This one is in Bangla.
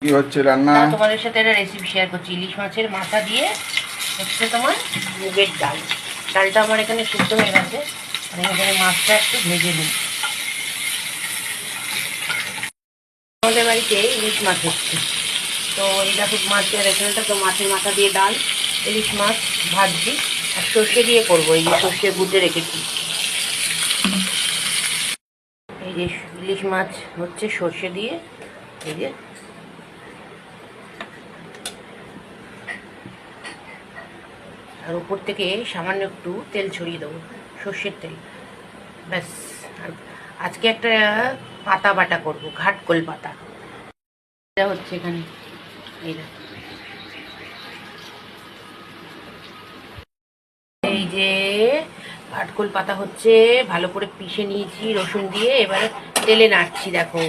কি হচ্ছে রান্না? তোমাদের সাথে একটা রেসিপি শেয়ার করছি। ইলিশ মাছের মাথা দিয়ে হচ্ছে তোমার মুগের ডাল। ডালটা আমার এখানে সিদ্ধ হয়ে গেছে। আমি এখানে মাছটা একটু ভেজে নিই। আমাদের বাড়িতে ইলিশ মাছ হচ্ছে, তো এই দেখো মাছের এখানটা তো মাছের মাথা দিয়ে ডাল, ইলিশ মাছ ভাজছি আর সর্ষে দিয়ে করবো। এই যে সর্ষে বুঝে রেখেছি। এই যে ইলিশ মাছ হচ্ছে সর্ষে দিয়ে, এই যে আর উপর থেকে সামান্য একটু তেল ছড়িয়ে দেবো, সর্ষের তেল, ব্যাস। আর আজকে একটা পাতা বাটা করবো, ঘাটকোল পাতা। এটা হচ্ছে এখানে, এই যে ঘাটকোল পাতা হচ্ছে, ভালো করে পিষে নিয়েছি রসুন দিয়ে, এবারে তেলে নাড়ছি। দেখো